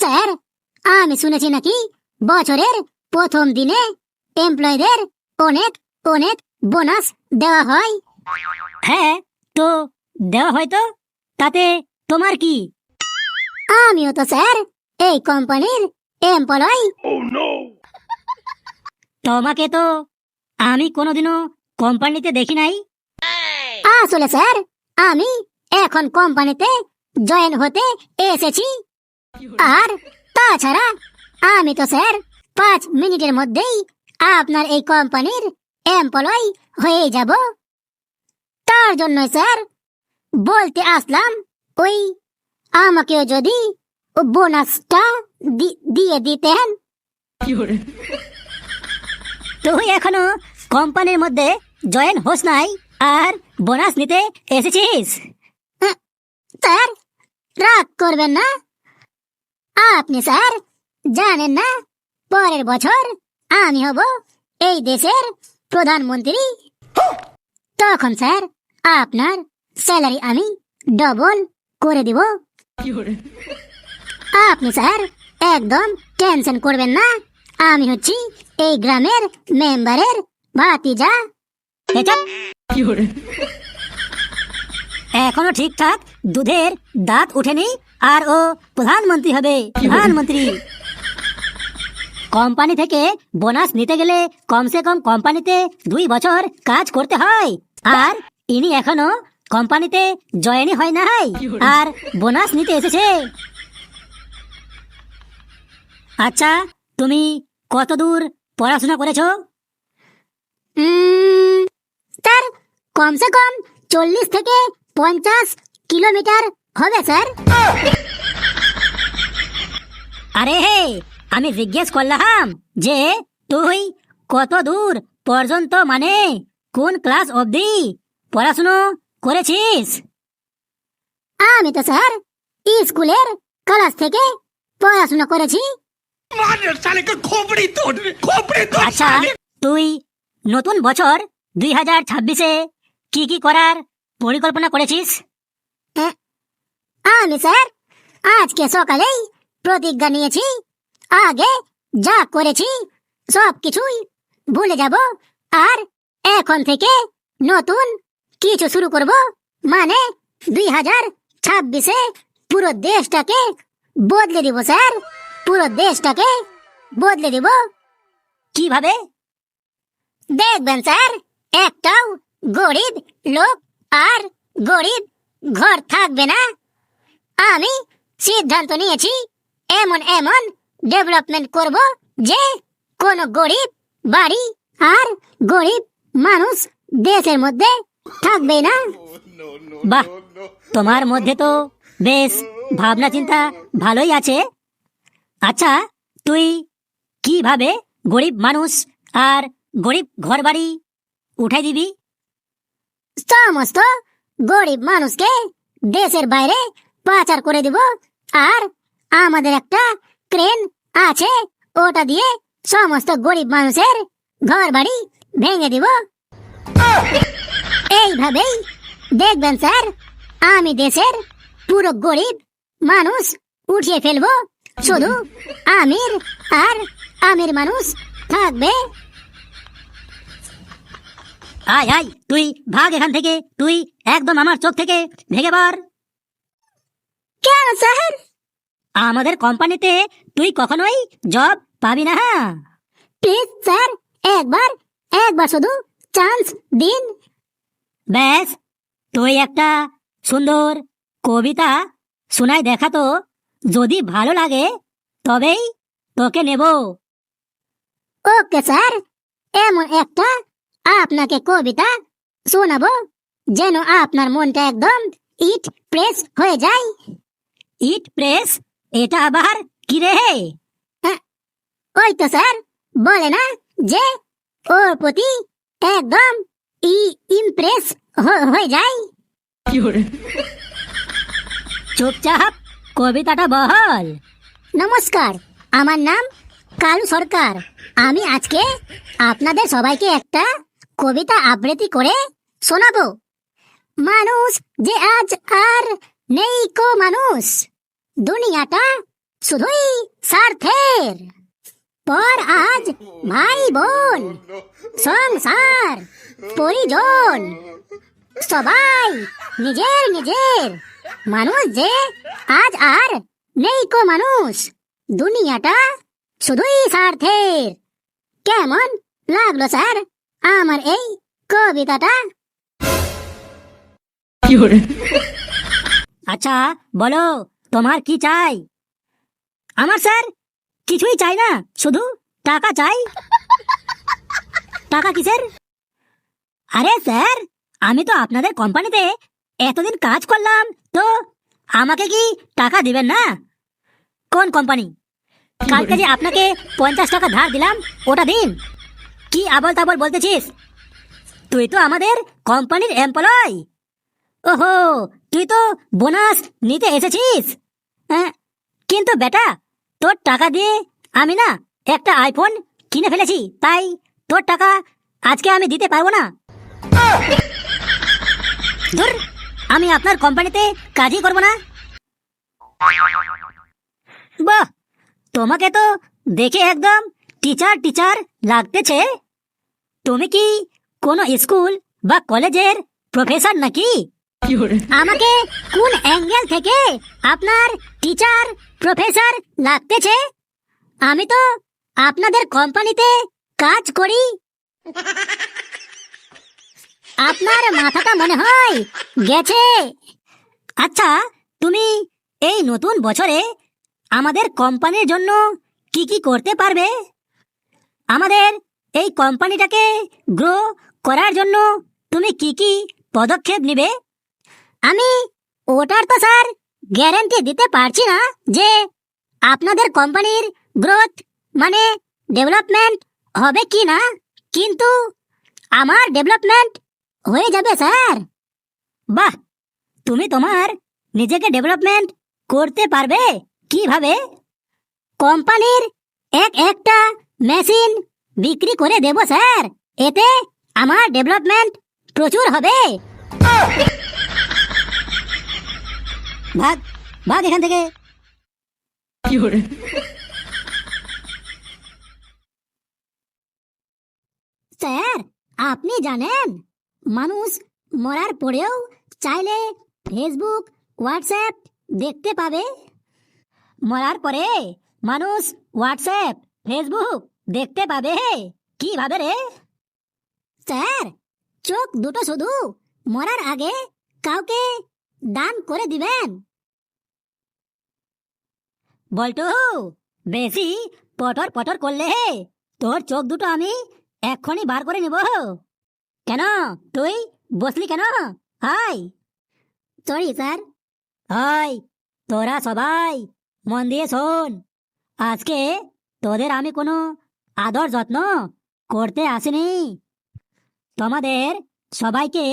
Sir, আমি শুনেছি নাকি বছরের প্রথম দিনে এমপ্লয়ীদের অনেক অনেক বোনাস দেওয়া হয়। হ্যাঁ, তো দেওয়া হয় তো, তাতে তোমার কি? আমিও তো স্যার এই কোম্পানির এমপ্লয়ি। তোমাকে তো আমি কোনোদিনও কোম্পানিতে দেখি নাই। আসলে স্যার, আমি এখন কোম্পানিতে জয়েন হতে এসেছি। আর তাছাড়া আমি তো স্যার 5 মিনিটের মধ্যেই আপনার এই কোম্পানির এমপ্লয়ি হয়ে যাব। তার জন্য স্যার বলতে আসলাম, ওই আমাকেও যদি বোনাসটা দিয়ে দিতেন। তুই এখনো কোম্পানির মধ্যে জয়েন হোস নাই আর বোনাস নিতে এসেছিস? স্যার, রাগ করবেন না। আপনি স্যার জানেন না, পরের বছর আমি হব এই দেশের প্রধানমন্ত্রী। তখন স্যার আপনার স্যালারি আমি ডবল করে দিব। আপনি স্যার একদম টেনশন করবেন না। আমি হচ্ছি এই গ্রামের মেম্বারের ভাতিজা। এখনো ঠিকঠাক দুধের দাঁত উঠেনি আর ও প্রধানমন্ত্রী হবে, প্রধানমন্ত্রী। কোম্পানি থেকে বোনাস নিতে গেলে কমসে কম কোম্পানিতে 2 বছর কাজ করতে হয়, আর ইনি এখনো কোম্পানিতে জয়েনই হয় নাই আর বোনাস নিতে এসেছে। আচ্ছা, তুমি কত দূর পড়াশোনা করেছো? স্যার কমসে কম 40 থেকে 50 কিলোমিটার হবে স্যার। আরে হে, আমি জিজ্ঞেস করলাম যে তুই কত দূর পর্যন্ত, মানে কোন ক্লাস অবধি পড়াশুনো করেছিস? আমি তো স্যার স্কুলের ক্লাস থেকে পড়াশোনা করেছি। আচ্ছা, তুই নতুন বছর 2026-এ কি কি করার পরিকল্পনা করেছিস? আমি স্যার আজকে সকালেই প্রতিজ্ঞা নিয়েছি, আগে যা করেছি সব কিছুই ভুলে যাব, আর এখন থেকে নতুন কিছু শুরু করব। মানে 2026-এ পুরো দেশটাকে বদলে দিব স্যার, পুরো দেশটাকে বদলে দিব। কিভাবে? দেখবেন স্যার, একটাও গরিব লোক আর গরিব ঘর থাকবে না। আমি সিদ্ধান্ত নিয়েছি এমন এমন ডেভেলপমেন্ট করব যে কোনো গরিব বাড়ি আর গরিব মানুষ দেশের মধ্যে থাকবে না। বাহ, তোমার মধ্যে তো বেশ ভাবনা চিন্তা ভালোই আছে। আচ্ছা, তুই কিভাবে গরিব মানুষ আর গরিব ঘর বাড়ি উঠাই দিবি? সমস্ত গরিব মানুষকে দেশের বাইরে পাচার করে দিব, আর আমাদের একটা ক্রেন আছে, ওটা দিয়ে সমস্ত গরিব মানুষের ঘর বাড়ি ভেঙে দিব। এইভাবেই দেখবেন স্যার, আমি দেশের পুরো গরিব মানুষ উঠিয়ে ফেলবো, শুধু আমির আর আমির মানুষ থাকবে। আয় আয়, তুই ভাগ এখান থেকে, তুই একদম আমার চোখ থেকে ভেঙে পড়। কেন স্যার? আমাদের কোম্পানিতে তুই কখনোই জব পাবি না। প্লিজ স্যার, একবার একবার শুধু চান্স দিন। ব্যাস, তুই একটা সুন্দর কবিতা শোনাই দেখাতো, যদি ভালো লাগে তবেই তোকে নেব। ওকে স্যার, এমন একটা আপনাকে কবিতা শোনাবো যেন আপনার মনটা একদম ইট প্রেস হয়ে যায়। ইট প্রেস? এটা আবার কি রে? ওই তো স্যার বলে না যে ওর প্রতি একদম ইমপ্রেস হয়ে যায়। চুপচাপ কবিতাটা বল। নমস্কার, আমার নাম কালু সরকার। আমি আজকে আপনাদের সবাইকে একটা কবিতা আবৃত্তি করে শোনাবো। মানুষ যে আজ আর নেই কো মানুষ, দুনিয়াটা শুধুই স্বার্থের। পর আজ ভাই বোন, সংসার, পরিজন সবাই নিজের নিজের। মানুষ যে আজ আর নেই কো মানুষ, দুনিয়াটা শুধুই স্বার্থের। কেমন লাগলো স্যার আমার এই কবিতাটা? আচ্ছা বলো, তোমার কি চাই? আমার স্যার কিছুই চাই না, শুধু টাকা চাই। টাকা কিসের? আরে স্যার, আমি তো আপনাদের কোম্পানিতে এতদিন কাজ করলাম, তো আমাকে কি টাকা দিবেন না? কোন কোম্পানি? কালকে যে আপনাকে 50 টাকা ধার দিলাম, ওটা দিন। কি আবল তাবল বলতেছিস? তুই তো আমাদের কোম্পানির এমপ্লয়। ওহো, তুই তো বোনাস নিতে এসেছিস। কিন্তু বেটা, তোর টাকা দিয়ে আমি না একটা আইফোন কিনে ফেলেছি, তাই তোর টাকা আজকে আমি দিতে পারবো না। ধুর, আমি আপনার কোম্পানিতে কাজই করব না। বাহ, তোমাকে তো দেখে একদম টিচার টিচার লাগতেছে। তুমি কি কোনো স্কুল বা কলেজের প্রফেসর নাকি? আমাকে কোন অ্যাঙ্গেল থেকে আপনার টিচার প্রফেসর লাগতেছে? আমি তো আপনাদের কোম্পানিতে কাজ করি। আপনার মাথাটা মনে হয় গেছে। আচ্ছা, তুমি এই নতুন বছরে আমাদের কোম্পানির জন্য কি কি করতে পারবে? আমাদের এই কোম্পানিটাকে গ্রো করার জন্য তুমি কি কি পদক্ষেপ নেবে? আমি ওটার তো স্যার গ্যারান্টি দিতে পারছি না যে আপনাদের কোম্পানির গ্রোথ মানে ডেভেলপমেন্ট হবে কি না, কিন্তু আমার ডেভেলপমেন্ট হয়ে যাবে স্যার। বাহ, তুমি তোমার নিজেকে ডেভেলপমেন্ট করতে পারবে কিভাবে? কোম্পানির একটা মেশিন বিক্রি করে দেব স্যার, এতে আমার ডেভেলপমেন্ট প্রচুর হবে। ভাগ ভাগ এখান থেকে। স্যার, আপনি জানেন মানুষ মরার পরেও চাইলে ফেসবুক, হোয়াটসঅ্যাপ দেখতে পাবে? মরার পরে মানুষ হোয়াটসঅ্যাপ, ফেসবুক দেখতে পাবে কিভাবে রে? স্যার, চোখ দুটো শুধু মরার আগে কাউকে দান করে দিবেন। বল্টু, বেশি পটর পটর করলে তোর চোখ দুটো আমি এক্ষুনি বার করে নিব। কেন তুই বসলি কেন? হাই। Sorry sir. হাই, তোরা সবাই মন দিয়ে শোন। আজকে তোদের আমি কোনো আদর যত্ন করতে আসিনি। তোমাদের সবাইকে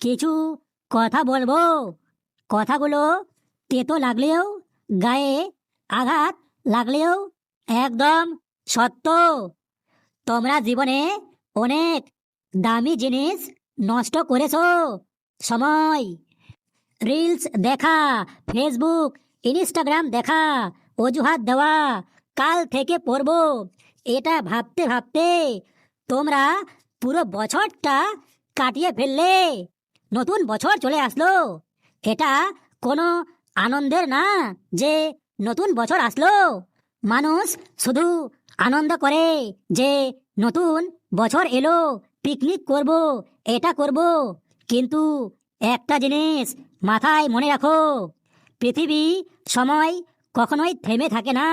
কিছু কথা বলবো। কথাগুলো তেতো লাগলেও, গায়ে আঘাত লাগলেও একদম সত্য। তোমরা জীবনে অনেক দামি জিনিস নষ্ট করেছো। সময়, রিলস দেখা, ফেসবুক, ইনস্টাগ্রাম দেখা, অজুহাত দেওয়া, কাল থেকে পড়বো, এটা ভাবতে ভাবতে তোমরা পুরো বছরটা কাটিয়ে ফেললে। নতুন বছর চলে আসলো। এটা কোনো আনন্দের না যে নতুন বছর আসলো। মানুষ শুধু আনন্দ করে যে নতুন বছর এলো, পিকনিক করব, এটা করব। কিন্তু একটা জিনিস মাথায় মনে রাখো, পৃথিবী, সময় কখনোই থেমে থাকে না।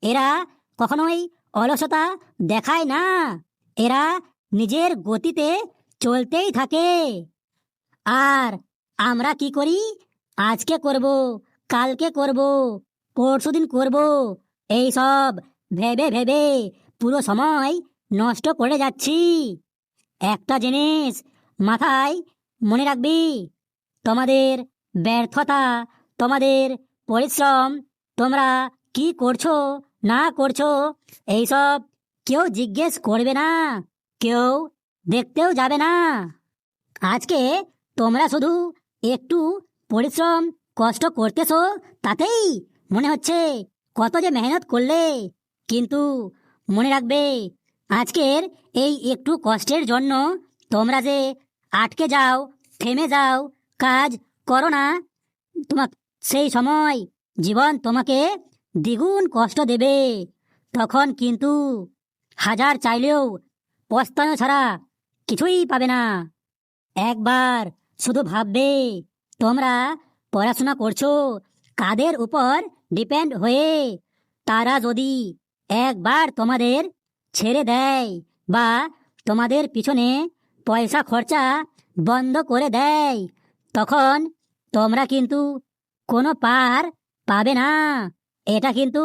এরা কখনোই অলসতা দেখায় না। এরা নিজের গতিতে চলতেই থাকে। আর আমরা কি করি? আজকে করব, কালকে করব, পরশুদিন করব, এই সব ভেবে ভেবে পুরো সময় নষ্ট করে যাচ্ছি। একটা জিনিস মাথায় মনে রাখবি, তোমাদের ব্যর্থতা, তোমাদের পরিশ্রম, তোমরা কি করছো না করছো, এইসব কেউ জিজ্ঞেস করবে না, কেউ দেখতেও যাবে না। আজকে তোমরা শুধু একটু পরিশ্রম কষ্ট করতেছো, তাতেই মনে হচ্ছে কত যে মেহনত করলে, কিন্তু মনে রাখবে আজকের এই একটু কষ্টের জন্য তোমরা যে আটকে যাও, থেমে যাও, কাজ করো না, তোমার সেই সময় জীবন তোমাকে দ্বিগুণ কষ্ট দেবে। তখন কিন্তু হাজার চাইলেও পস্তানো ছাড়া কিছুই পাবে না। একবার শুধু ভাববে, তোমরা পড়াশোনা করছো কাদের উপর ডিপেন্ড হয়ে। তারা যদি একবার তোমাদের ছেড়ে দেয় বা তোমাদের পিছনে পয়সা খরচা বন্ধ করে দেয়, তখন তোমরা কিন্তু কোনো পার পাবে না। এটা কিন্তু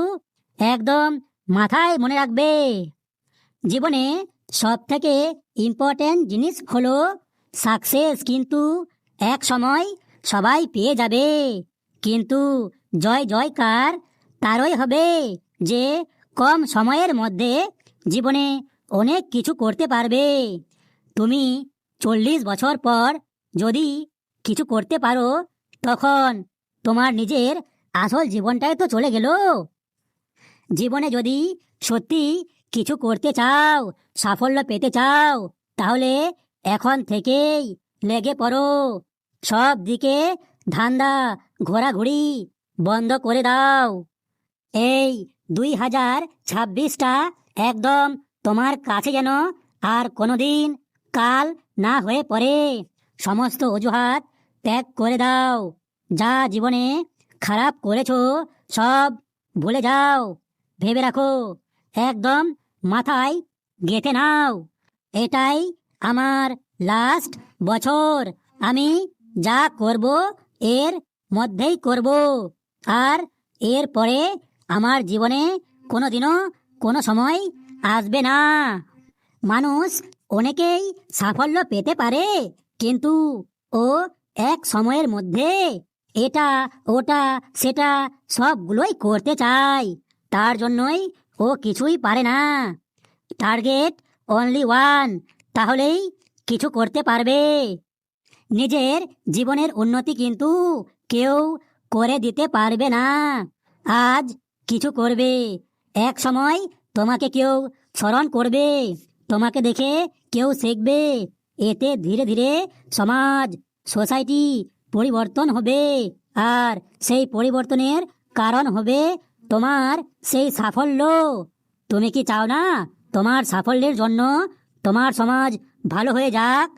একদম মাথায় মনে রাখবে। জীবনে সব থেকে ইম্পর্টেন্ট জিনিস হলো সাকসেস। কিন্তু এক সময় সবাই পেয়ে যাবে, কিন্তু জয় জয়কার তারই হবে যে কম সময়ের মধ্যে জীবনে অনেক কিছু করতে পারবে। তুমি 40 বছর পর যদি কিছু করতে পারো, তখন তোমার নিজের আসল জীবনটাই তো চলে গেল। জীবনে যদি সত্যি কিছু করতে চাও, সাফল্য পেতে চাও, তাহলে এখন থেকেই লেগে পড়ো। সব দিকে ধান্দা ঘোরাঘুরি বন্ধ করে দাও। এই 2026টা একদম তোমার কাছে যেন আর কোনোদিন কাল না হয়ে পড়ে। সমস্ত অজুহাত ত্যাগ করে দাও। যা জীবনে খারাপ করেছো সব ভুলে যাও। ভেবে রাখো, একদম মাথায় গেঁথে নাও, এটাই আমার লাস্ট বছর। আমি যা করব এর মধ্যেই করব, আর এর পরে আমার জীবনে কোনোদিনও কোনো সময় আসবে না। মানুষ অনেকেই সাফল্য পেতে পারে, কিন্তু ও এক সময়ের মধ্যে এটা ওটা সেটা সবগুলোই করতে চায়। তার জন্যই ও কিছুই পারে না। টার্গেট অনলি ওয়ান, তাহলেই কিছু করতে পারবে। নিজের জীবনের উন্নতি কিন্তু কেউ করে দিতে পারবে না। আজ কিছু করবে, এক সময় তোমাকে কেউ স্মরণ করবে, তোমাকে দেখে কেউ শিখবে। এতে ধীরে ধীরে সমাজ, সোসাইটি পরিবর্তন হবে, আর সেই পরিবর্তনের কারণ হবে তোমার সেই সাফল্য। তুমি কি চাও না তোমার সাফল্যের জন্য তোমার সমাজ ভালো হয়ে যাক?